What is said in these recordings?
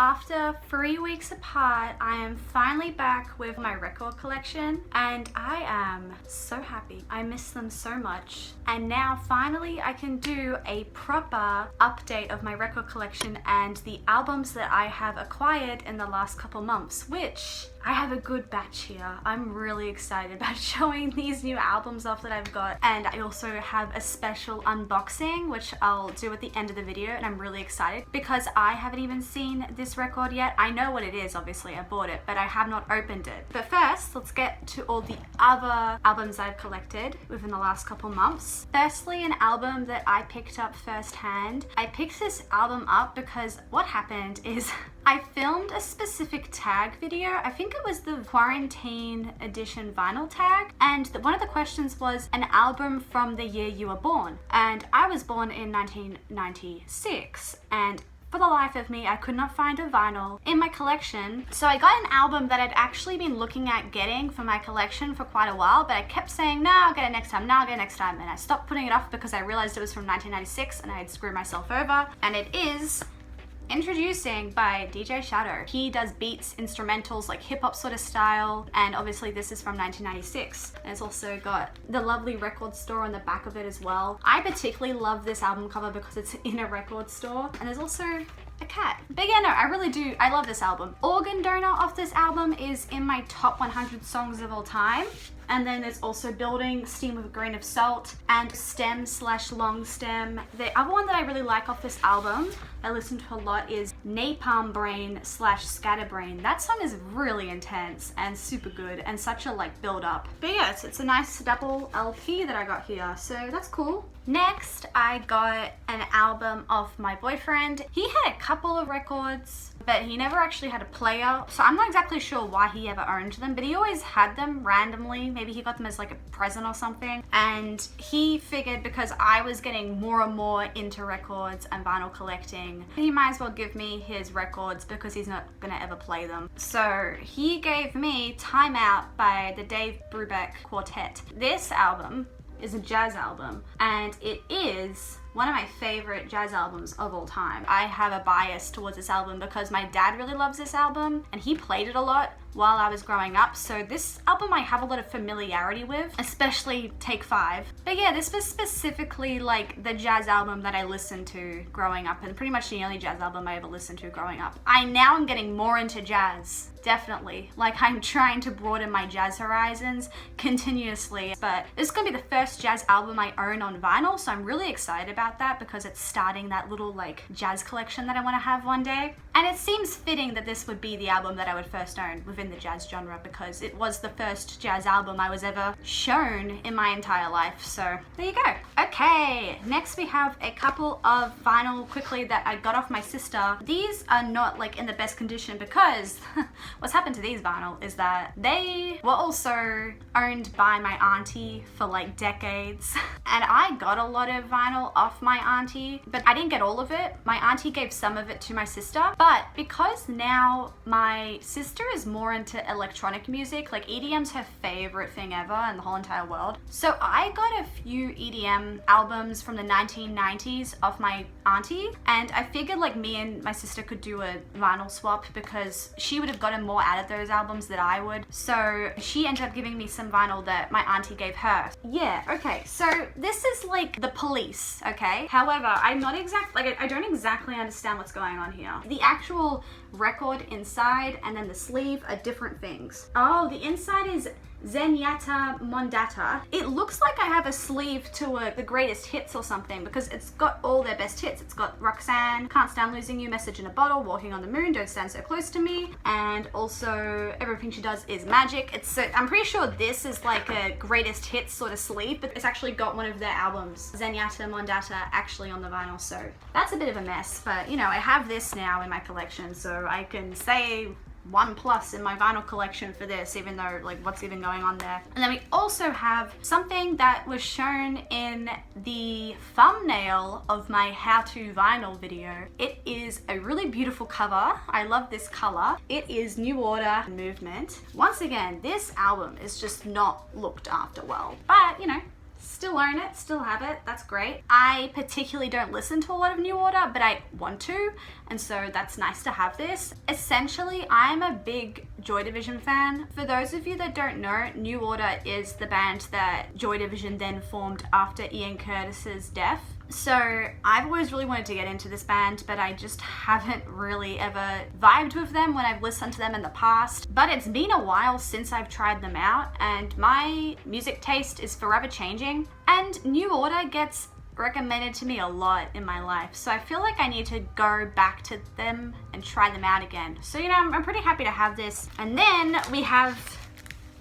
After 3 weeks apart, I am finally back with my record collection and I am so happy. I miss them so much. And now finally I can do a proper update of my record collection and the albums that I have acquired in the last couple months, which I have a good batch here. I'm really excited about showing these new albums off that I've got. And I also have a special unboxing, which I'll do at the end of the video. And I'm really excited because I haven't even seen this record yet. I know what it is, obviously, I bought it, but I have not opened it. But first, let's get to all the other albums I've collected within the last couple months. Firstly, an album that I picked up firsthand. I picked this album up because what happened is I filmed a specific tag video. I think it was the quarantine edition vinyl tag, and one of the questions was an album from the year you were born. And I was born in 1996, and for the life of me, I could not find a vinyl in my collection. So I got an album that I'd actually been looking at getting for my collection for quite a while, but I kept saying, no, I'll get it next time, no, I'll get it next time. And I stopped putting it off because I realized it was from 1996 and I had screwed myself over. And it is Endtroducing by DJ Shadow. He does beats, instrumentals, like hip-hop sort of style, and obviously this is from 1996. And it's also got the lovely record store on the back of it as well. I particularly love this album cover because it's in a record store, and there's also a cat. But yeah, no, I really do. I love this album. Organ Donor off this album is in my top 100 songs of all time. And then there's also Building, Steam with a Grain of Salt, and Stem/Long Stem. The other one that I really like off this album, I listen to a lot, is Napalm Brain/Scatterbrain. That song is really intense and super good and such a like build up. But yeah, it's a nice double LP that I got here, so that's cool. Next, I got an album of my boyfriend. He had a couple of records, but he never actually had a player, so I'm not exactly sure why he ever owned them, but he always had them randomly. Maybe he got them as like a present or something, and he figured because I was getting more and more into records and vinyl collecting, he might as well give me his records because he's not gonna ever play them. So he gave me Time Out by the Dave Brubeck Quartet. This album is a jazz album, and it is one of my favorite jazz albums of all time. I have a bias towards this album because my dad really loves this album and he played it a lot while I was growing up, so this album I have a lot of familiarity with, especially Take 5. But yeah, this was specifically like the jazz album that I listened to growing up, and pretty much the only jazz album I ever listened to growing up. I now am getting more into jazz, definitely. Like, I'm trying to broaden my jazz horizons continuously, but this is gonna be the first jazz album I own on vinyl, so I'm really excited about that because it's starting that little like jazz collection that I want to have one day. And it seems fitting that this would be the album that I would first own within the jazz genre because it was the first jazz album I was ever shown in my entire life. So there you go. Okay, next we have a couple of vinyl quickly that I got off my sister. These are not like in the best condition because what's happened to these vinyl is that they were also owned by my auntie for like decades. And I got a lot of vinyl off my auntie, but I didn't get all of it. My auntie gave some of it to my sister, but because now my sister is more into electronic music, like EDM's her favorite thing ever in the whole entire world. So I got a few EDM albums from the 1990s off my auntie, and I figured like me and my sister could do a vinyl swap because she would have gotten more out of those albums than I would. So she ended up giving me some vinyl that my auntie gave her. Yeah, okay, so this is like The Police, okay? However, I'm not I don't exactly understand what's going on here. The actual record inside and then the sleeve are different things. Oh, the inside is Zenyatta Mondatta. It looks like I have a sleeve to the greatest hits or something because it's got all their best hits. It's got Roxanne, Can't Stand Losing You, Message in a Bottle, Walking on the Moon, Don't Stand So Close to Me, and also Everything She Does Is Magic. I'm pretty sure this is like a greatest hits sort of sleeve, but it's actually got one of their albums, Zenyatta Mondatta, actually on the vinyl, so that's a bit of a mess, but you know, I have this now in my collection, so I can say 1+ in my vinyl collection for this, even though like what's even going on there. And then we also have something that was shown in the thumbnail of my how-to vinyl video. It is a really beautiful cover. I love this color. It is New Order Movement. Once again, this album is just not looked after well, but you know, Still own it, still have it, that's great. I particularly don't listen to a lot of New Order, but I want to, and so that's nice to have this. Essentially, I'm a big Joy Division fan. For those of you that don't know, New Order is the band that Joy Division then formed after Ian Curtis's death. So I've always really wanted to get into this band, but I just haven't really ever vibed with them when I've listened to them in the past. But it's been a while since I've tried them out, and my music taste is forever changing. And New Order gets recommended to me a lot in my life, so I feel like I need to go back to them and try them out again. So, you know, I'm pretty happy to have this. And then we have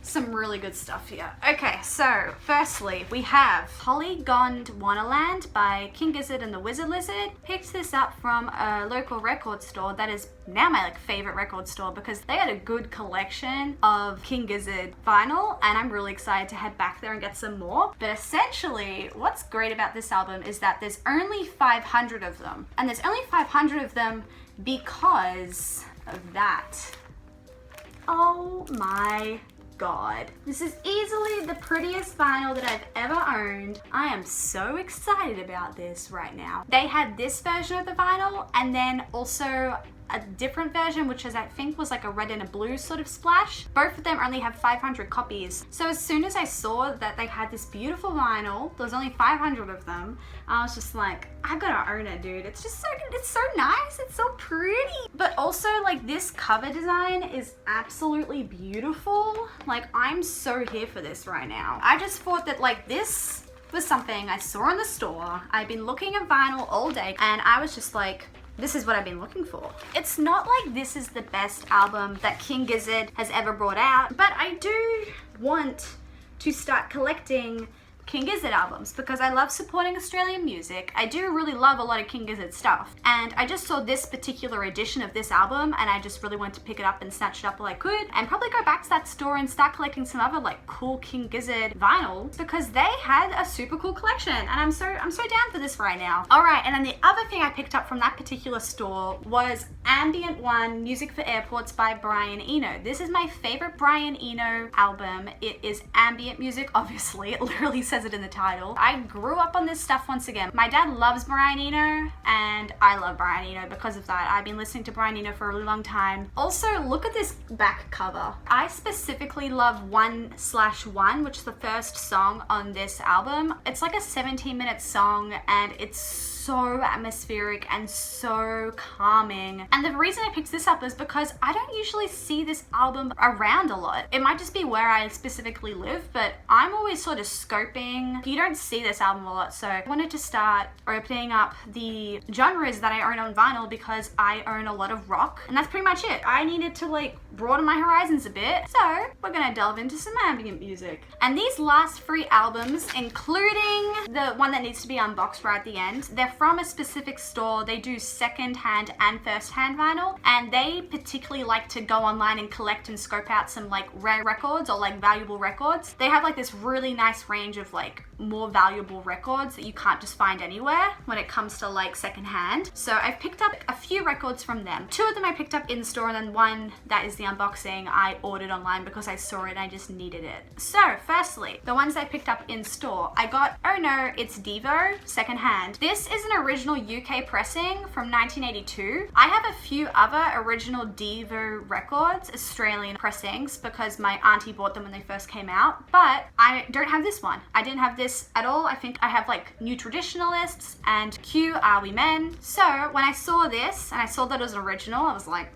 some really good stuff here. Okay, so firstly, we have Polygondwanaland by King Gizzard and the Wizard Lizard. Picked this up from a local record store that is now my favorite record store because they had a good collection of King Gizzard vinyl, and I'm really excited to head back there and get some more. But essentially, what's great about this album is that there's only 500 of them. And there's only 500 of them because of that. Oh my God. This is easily the prettiest vinyl that I've ever owned. I am so excited about this right now. They had this version of the vinyl and then also a different version, which is, I think, was like a red and a blue sort of splash. Both of them only have 500 copies. So as soon as I saw that they had this beautiful vinyl, there was only 500 of them, I was just like, I gotta own it, dude. It's just so good. It's so nice. It's so pretty. But also, like, this cover design is absolutely beautiful. Like, I'm so here for this right now. I just thought that, like, this was something I saw in the store. I've been looking at vinyl all day, and I was just like, this is what I've been looking for. It's not like this is the best album that King Gizzard has ever brought out, but I do want to start collecting King Gizzard albums because I love supporting Australian music. I do really love a lot of King Gizzard stuff, and I just saw this particular edition of this album and I just really wanted to pick it up and snatch it up while I could, and probably go back to that store and start collecting some other like cool King Gizzard vinyl because they had a super cool collection, and I'm so down for this right now. All right, and then the other thing I picked up from that particular store was Ambient 1 Music for Airports by Brian Eno. This is my favorite Brian Eno album. It is ambient music, obviously. It literally says it in the title. I grew up on this stuff once again. My dad loves Brian Eno, and I love Brian Eno because of that. I've been listening to Brian Eno for a really long time. Also, look at this back cover. I specifically love 1/1, which is the first song on this album. It's like a 17-minute song, and it's so atmospheric and so calming. And the reason I picked this up is because I don't usually see this album around a lot. It might just be where I specifically live, but I'm always sort of scoping. You don't see this album a lot, so I wanted to start opening up the genres that I own on vinyl because I own a lot of rock, and that's pretty much it. I needed to like broaden my horizons a bit, so we're gonna delve into some ambient music. And these last 3 albums, including the one that needs to be unboxed right at the end, they're from a specific store. They do second-hand and first-hand vinyl, and they particularly like to go online and collect and scope out some like rare records or like valuable records. They have like this really nice range of like more valuable records that you can't just find anywhere when it comes to like second-hand. So I've picked up a few records from them. 2 of them I picked up in store, and then one that is the unboxing I ordered online because I saw it and I just needed it. So firstly, the ones I picked up in store, I got Oh No, It's DEVO second-hand. This is an original UK pressing from 1982. I have a few other original DEVO records, Australian pressings, because my auntie bought them when they first came out, but I don't have this one. I didn't have this at all. I think I have like New Traditionalists and Q Are We Men. So when I saw this and I saw that it was an original, I was like,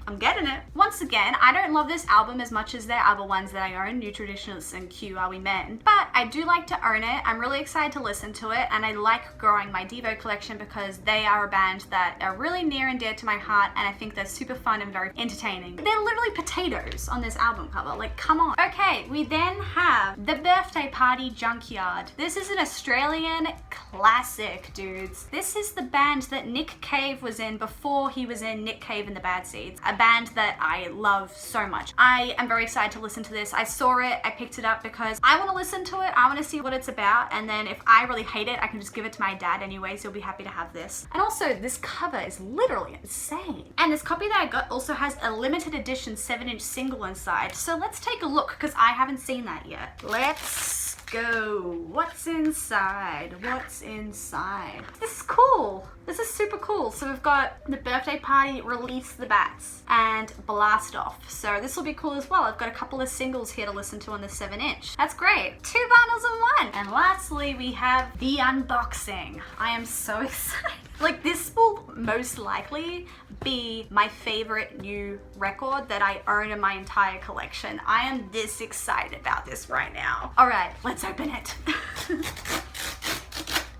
I'm getting it. Once again, I don't love this album as much as their other ones that I own, New Traditionalists and Q Are We Men, but I do like to own it. I'm really excited to listen to it, and I like growing my DEVO collection because they are a band that are really near and dear to my heart, and I think they're super fun and very entertaining. They're literally potatoes on this album cover, like come on. Okay, we then have The Birthday Party Junkyard. This is an Australian classic, dudes. This is the band that Nick Cave was in before he was in Nick Cave and the Bad Seeds, a band that I love so much. I am very excited to listen to this. I saw it, I picked it up because I want to listen to it, I want to see what it's about, and then if I really hate it, I can just give it to my dad anyway, so he'll be happy to have this. And also, this cover is literally insane. And this copy that I got also has a limited edition 7-inch single inside, so let's take a look because I haven't seen that yet. Let's go. What's inside? What's inside? This is cool. This is super cool. So we've got the birthday party, release the bats, and blast off. So this will be cool as well. I've got a couple of singles here to listen to on the 7-inch. That's great. 2 vinyls in one. And lastly, we have the unboxing. I am so excited. Like, this will most likely be my favorite new record that I own in my entire collection. I am this excited about this right now. All right, let's open it.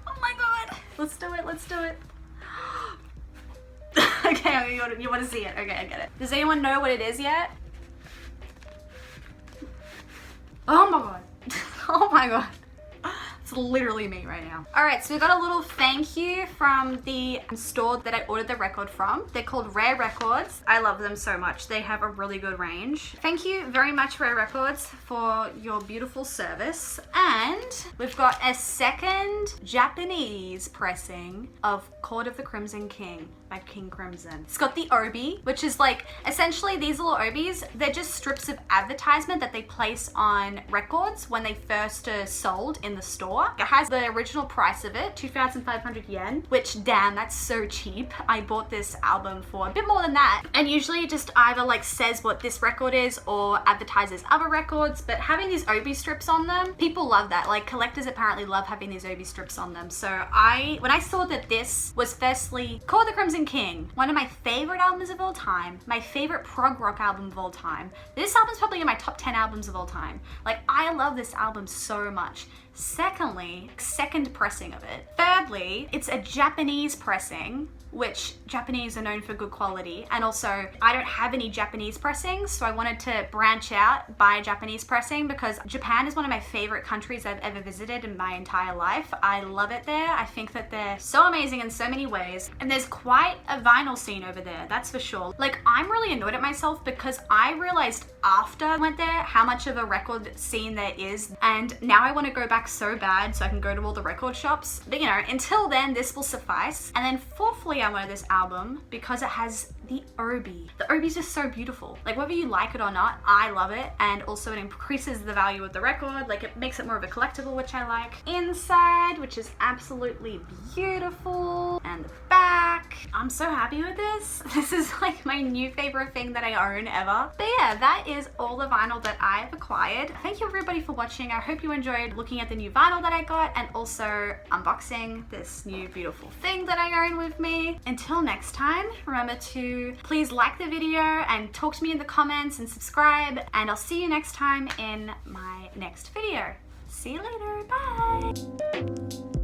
Oh my God. Let's do it, let's do it. Okay, you want to see it. Okay, I get it. Does anyone know what it is yet? Oh my God. Oh my God. It's literally me right now. All right, so we got a little thank you from the store that I ordered the record from. They're called Rare Records. I love them so much. They have a really good range. Thank you very much, Rare Records, for your beautiful service. And we've got a second Japanese pressing of Court of the Crimson King by King Crimson. It's got the obi, which is like, essentially these little obis, they're just strips of advertisement that they place on records when they first are sold in the store. It has the original price of it, 2,500 yen, which damn, that's so cheap. I bought this album for a bit more than that. And usually it just either like says what this record is or advertises other records, but having these obi strips on them, people love that. Like, collectors apparently love having these obi strips on them. So when I saw that this was firstly Call the Crimson King, one of my favorite albums of all time, my favorite prog rock album of all time. This album's probably in my top 10 albums of all time. Like, I love this album so much. Secondly, second pressing of it. Thirdly, it's a Japanese pressing, which Japanese are known for good quality. And also, I don't have any Japanese pressings, so I wanted to branch out, buy a Japanese pressing, because Japan is one of my favorite countries I've ever visited in my entire life. I love it there. I think that they're so amazing in so many ways. And there's quite a vinyl scene over there, that's for sure. Like, I'm really annoyed at myself because I realized after I went there how much of a record scene there is. And now I want to go back so bad so I can go to all the record shops. But you know, until then, this will suffice. And then fourthly, I wanted this album because it has the obi. The obi is just so beautiful. Like, whether you like it or not, I love it. And also it increases the value of the record. Like, it makes it more of a collectible, which I like. Inside, which is absolutely beautiful. And the back. I'm so happy with this. This is like my new favorite thing that I own ever. But yeah, that is all the vinyl that I've acquired. Thank you everybody for watching. I hope you enjoyed looking at the new vinyl that I got and also unboxing this new beautiful thing that I own with me. Until next time, remember to please like the video and talk to me in the comments and subscribe, and I'll see you next time in my next video. See you later, bye!